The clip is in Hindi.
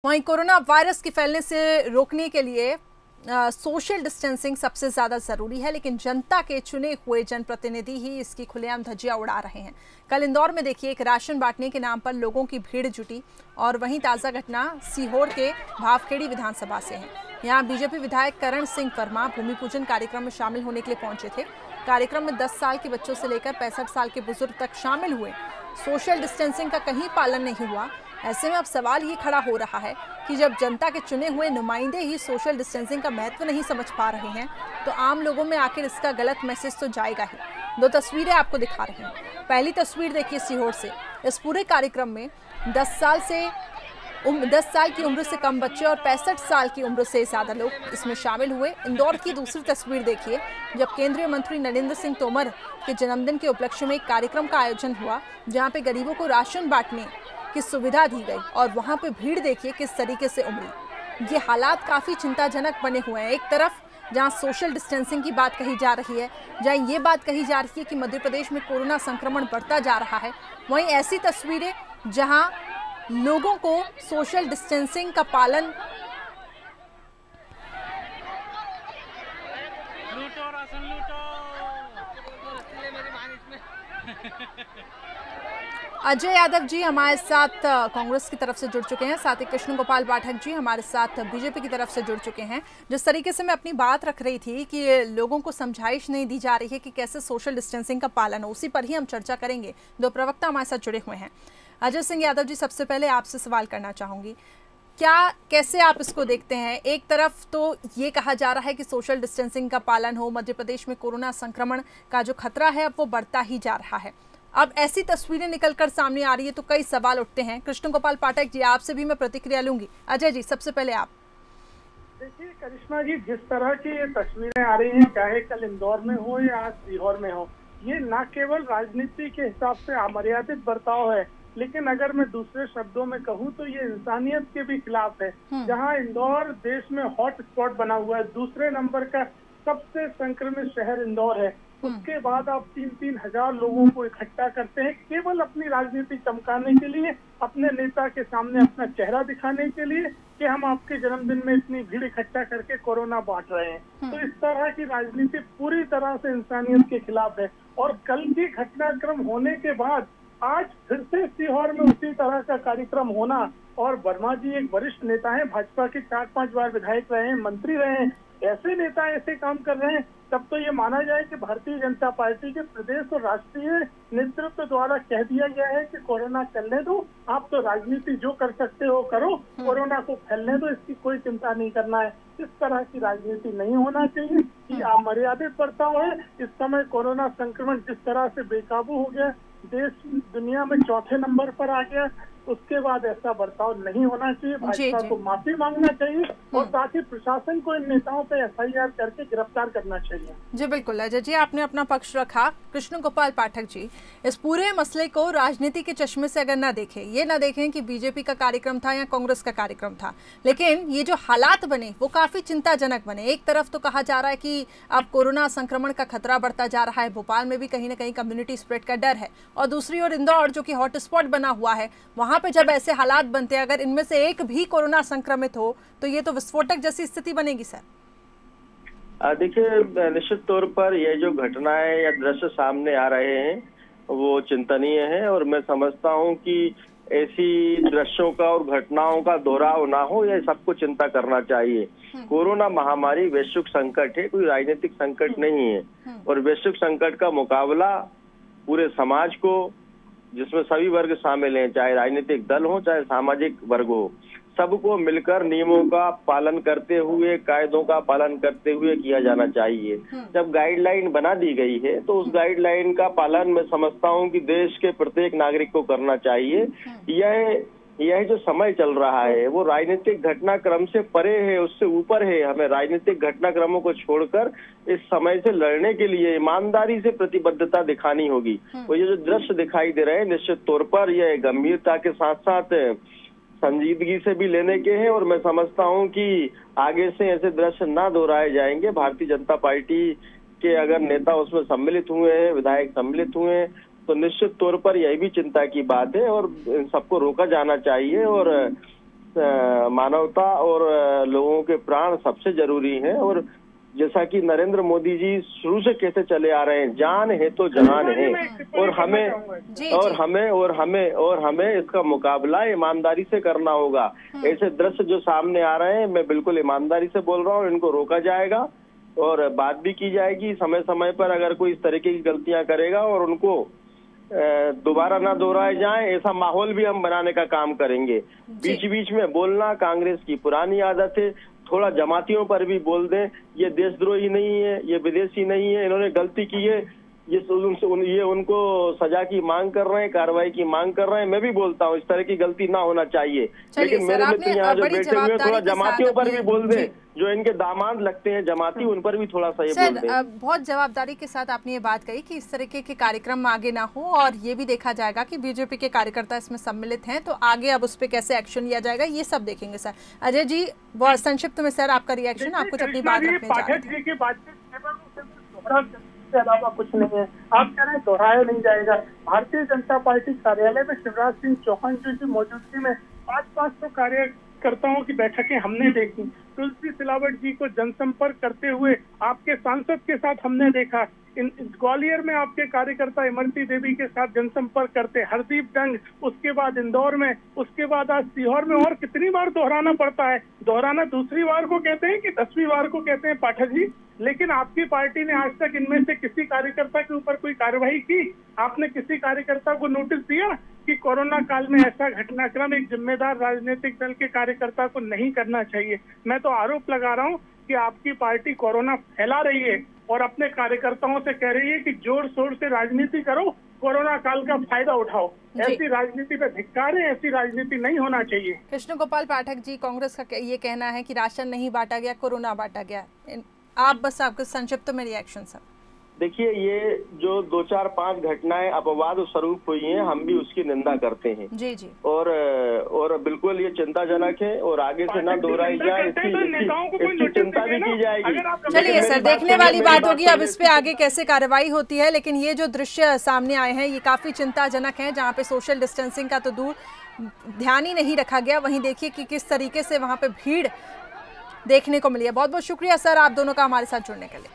वहीं कोरोना वायरस के फैलने से रोकने के लिए सोशल डिस्टेंसिंग सबसे ज्यादा जरूरी है, लेकिन जनता के चुने हुए जनप्रतिनिधि ही इसकी खुलेआम धज्जियां उड़ा रहे हैं। कल इंदौर में देखिए, एक राशन बांटने के नाम पर लोगों की भीड़ जुटी। और वहीं ताजा घटना सीहोर के भावखेड़ी विधानसभा से है। यहां बीजेपी विधायक करण सिंह वर्मा भूमि पूजन कार्यक्रम में शामिल होने के लिए पहुंचे थे। कार्यक्रम में 10 साल के बच्चों से लेकर 65 साल के बुजुर्ग तक शामिल हुए। सोशल डिस्टेंसिंग का कहीं पालन नहीं हुआ। ऐसे में अब सवाल ये खड़ा हो रहा है कि जब जनता के चुने हुए नुमाइंदे ही सोशल डिस्टेंसिंग का महत्व नहीं समझ पा रहे हैं, तो आम लोगों में आखिर इसका गलत मैसेज तो जाएगा ही। 2 तस्वीरें आपको दिखा रहे हैं। पहली तस्वीर देखिए सीहोर से। इस पूरे कार्यक्रम में 10 साल की उम्र से कम बच्चे और 65 साल की उम्र से ज्यादा लोग इसमें शामिल हुए। इंदौर की दूसरी तस्वीर देखिए, जब केंद्रीय मंत्री नरेंद्र सिंह तोमर के जन्मदिन के उपलक्ष्य में एक कार्यक्रम का आयोजन हुआ, जहां पे गरीबों को राशन बांटने की सुविधा दी गई और वहां पे भीड़ देखिए किस तरीके से उमड़ी। ये हालात काफी चिंताजनक बने हुए हैं। एक तरफ जहां सोशल डिस्टेंसिंग की बात कही जा रही है, जहां ये बात कही जा रही है कि मध्य प्रदेश में कोरोना संक्रमण बढ़ता जा रहा है, वहीं ऐसी तस्वीरें जहां लोगों को सोशल डिस्टेंसिंग का पालन अजय यादव जी हमारे साथ कांग्रेस की तरफ से जुड़ चुके हैं, साथ ही कृष्ण गोपाल पाठक जी हमारे साथ बीजेपी की तरफ से जुड़ चुके हैं। जिस तरीके से मैं अपनी बात रख रही थी कि लोगों को समझाइश नहीं दी जा रही है कि कैसे सोशल डिस्टेंसिंग का पालन हो, उसी पर ही हम चर्चा करेंगे। 2 प्रवक्ता हमारे साथ जुड़े हुए हैं। अजय सिंह यादव जी, सबसे पहले आपसे सवाल करना चाहूंगी, कैसे आप इसको देखते हैं? एक तरफ तो ये कहा जा रहा है कि सोशल डिस्टेंसिंग का पालन हो, मध्य प्रदेश में कोरोना संक्रमण का जो खतरा है अब वो बढ़ता ही जा रहा है। अब ऐसी तस्वीरें निकलकर सामने आ रही है तो कई सवाल उठते हैं। कृष्ण गोपाल पाठक जी, आपसे भी मैं प्रतिक्रिया लूंगी। अजय जी, सबसे पहले आप। देखिए करिश्मा जी, जिस तरह की ये तस्वीरें आ रही हैं, चाहे कल इंदौर में हो या आज सीहोर में हो, ये न केवल राजनीति के हिसाब से अमर्यादित बर्ताव है, लेकिन अगर मैं दूसरे शब्दों में कहूँ तो ये इंसानियत के भी खिलाफ है। जहाँ इंदौर देश में हॉट स्पॉट बना हुआ है, दूसरे नंबर का सबसे संक्रमित शहर इंदौर है, उसके बाद आप 3-3 हजार लोगों को इकट्ठा करते हैं केवल अपनी राजनीति चमकाने के लिए, अपने नेता के सामने अपना चेहरा दिखाने के लिए कि हम आपके जन्मदिन में इतनी भीड़ इकट्ठा करके कोरोना बांट रहे हैं। तो इस तरह की राजनीति पूरी तरह से इंसानियत के खिलाफ है। और कल की घटनाक्रम होने के बाद आज फिर से सीहोर में उसी तरह का कार्यक्रम होना, और वर्मा जी एक वरिष्ठ नेता हैं, भाजपा के 4-5 बार विधायक रहे हैं, मंत्री रहे हैं, ऐसे नेता ऐसे काम कर रहे हैं, तब तो ये माना जाए कि भारतीय जनता पार्टी के प्रदेश और राष्ट्रीय नेतृत्व द्वारा कह दिया गया है कि कोरोना चलने दो, आप तो राजनीति जो कर सकते हो करो, कोरोना को फैलने दो, इसकी कोई चिंता नहीं करना है। इस तरह की राजनीति नहीं होना चाहिए। ये अमर्यादित बर्ताव है। इस समय कोरोना संक्रमण जिस तरह से बेकाबू हो गया, देश दुनिया में 4थे नंबर पर आ गया, उसके बाद ऐसा बर्ताव नहीं होना चाहिए। भाजपा को माफी मांगना चाहिए और साथ ही प्रशासन को इन नेताओं पे FIR करके गिरफ्तार करना चाहिए। जी बिल्कुल अजय जी, आपने अपना पक्ष रखा। कृष्ण गोपाल पाठक जी, इस पूरे मसले को राजनीति के चश्मे से अगर ना देखें, ये ना देखें कि बीजेपी का कार्यक्रम था या कांग्रेस का कार्यक्रम था, लेकिन ये जो हालात बने वो काफी चिंताजनक बने। एक तरफ तो कहा जा रहा है कि अब कोरोना संक्रमण का खतरा बढ़ता जा रहा है, भोपाल में भी कहीं ना कहीं कम्युनिटी स्प्रेड का डर है, और दूसरी ओर इंदौर जो कि हॉटस्पॉट बना हुआ है, वहां पे जब ऐसे हालात बनते हैं, अगर इनमें से एक भी कोरोना संक्रमित हो तो ये तो विस्फोटक जैसी स्थिति बनेगी सर। देखिए, निश्चित तौर पर ये जो घटनाएं या दृश्य सामने आ रहे हैं वो चिंतनीय है, और मैं समझता हूं कि ऐसी दृश्यों का और घटनाओं का दोहराव ना हो, ये सबको चिंता करना चाहिए। कोरोना महामारी वैश्विक संकट है, कोई राजनीतिक संकट नहीं है, और वैश्विक संकट का मुकाबला पूरे समाज को, जिसमें सभी वर्ग शामिल हैं, चाहे राजनीतिक दल हो चाहे सामाजिक वर्ग हो, सबको मिलकर नियमों का पालन करते हुए, कायदों का पालन करते हुए किया जाना चाहिए। जब गाइडलाइन बना दी गई है तो उस गाइडलाइन का पालन मैं समझता हूं कि देश के प्रत्येक नागरिक को करना चाहिए। यह जो समय चल रहा है वो राजनीतिक घटनाक्रम से परे है, उससे ऊपर है। हमें राजनीतिक घटनाक्रमों को छोड़कर इस समय से लड़ने के लिए ईमानदारी से प्रतिबद्धता दिखानी होगी। वो ये जो दृश्य दिखाई दे रहे हैं, निश्चित तौर पर यह गंभीरता के साथ साथ संजीदगी से भी लेने के हैं, और मैं समझता हूं कि आगे से ऐसे दृश्य ना दोहराए जाएंगे। भारतीय जनता पार्टी के अगर नेता उसमें सम्मिलित हुए हैं, विधायक सम्मिलित हुए हैं, तो निश्चित तौर पर यही भी चिंता की बात है, और इन सबको रोका जाना चाहिए। और मानवता और लोगों के प्राण सबसे जरूरी हैं। और जैसा कि नरेंद्र मोदी जी शुरू से कहते चले आ रहे हैं, जान है तो जहान है, और हमें इसका मुकाबला ईमानदारी से करना होगा। ऐसे दृश्य जो सामने आ रहे हैं, मैं बिल्कुल ईमानदारी से बोल रहा हूँ, इनको रोका जाएगा और बात भी की जाएगी समय समय पर। अगर कोई इस तरीके की गलतियां करेगा और उनको दोबारा ना दोहराए जाएं, ऐसा माहौल भी हम बनाने का काम करेंगे। बीच बीच में बोलना कांग्रेस की पुरानी आदत है, थोड़ा जमातियों पर भी बोल दें। ये देशद्रोही नहीं है, ये विदेशी नहीं है, इन्होंने गलती की है, ये उनको सजा की मांग कर रहे हैं, कार्रवाई की मांग कर रहे हैं। मैं भी बोलता हूँ इस तरह की गलती ना होना चाहिए, लेकिन मेरे मित्र यहाँ जो बैठे हुए थोड़ा जमातियों पर भी बोल दें, जो इनके दामाद लगते हैं जमाती, उन पर भी थोड़ा सा ये बोल दें। बहुत जवाबदारी के साथ आपने ये बात कही कि इस तरीके के कार्यक्रम आगे ना हो, और ये भी देखा जाएगा कि बीजेपी के कार्यकर्ता इसमें सम्मिलित हैं, तो आगे अब उस पर कैसे एक्शन लिया जाएगा ये सब देखेंगे। सर अजय जी, बहुत संक्षिप्त में सर आपका रिएक्शन, आप कुछ अपनी बात रखने जा रहे हैं। के अलावा कुछ नहीं है। आप कह रहे हैं दोहराया नहीं जाएगा। भारतीय जनता पार्टी कार्यालय में शिवराज सिंह चौहान जी की मौजूदगी में 500 कार्यकर्ताओं की बैठकें हमने देखी। तुलसी सिलावट जी को जनसंपर्क करते हुए आपके सांसद के साथ हमने देखा। ग्वालियर में आपके कार्यकर्ता इमरती देवी के साथ जनसंपर्क करते, हरदीप डंग, उसके बाद इंदौर में, उसके बाद आज सीहोर में। और कितनी बार दोहराना पड़ता है? दोहराना दूसरी बार को कहते हैं कि 10वीं बार को कहते हैं पाठक जी। लेकिन आपकी पार्टी ने आज तक इनमें से किसी कार्यकर्ता के ऊपर कोई कार्रवाई की? आपने किसी कार्यकर्ता को नोटिस दिया कि कोरोना काल में ऐसा घटनाक्रम एक जिम्मेदार राजनीतिक दल के कार्यकर्ता को नहीं करना चाहिए? मैं तो आरोप लगा रहा हूँ कि आपकी पार्टी कोरोना फैला रही है और अपने कार्यकर्ताओं से कह रही है कि जोर शोर से राजनीति करो, कोरोना काल का फायदा उठाओ। ऐसी राजनीति पे धिक्कार है, ऐसी राजनीति नहीं होना चाहिए। कृष्ण गोपाल पाठक जी, कांग्रेस का ये कहना है कि राशन नहीं बांटा गया, कोरोना बांटा गया। आप बस आपके संक्षिप्त में रिएक्शन सर। देखिए, ये जो 2-4-5 घटनाएं अपवाद स्वरूप हुई हैं, हम भी उसकी निंदा करते हैं जी जी, और बिल्कुल ये चिंताजनक है और आगे से ना दोहराई जाए, इसकी चिंता भी की जाएगी। चलिए सर, देखने वाली बात होगी अब इस पे आगे कैसे कार्रवाई होती है। लेकिन ये जो दृश्य सामने आए हैं ये काफी चिंताजनक है, जहाँ पे सोशल डिस्टेंसिंग का तो दूर ध्यान ही नहीं रखा गया, वहीं देखिए कि किस तरीके से वहाँ पे भीड़ देखने को मिली है। बहुत बहुत शुक्रिया सर आप दोनों का हमारे साथ जुड़ने के लिए।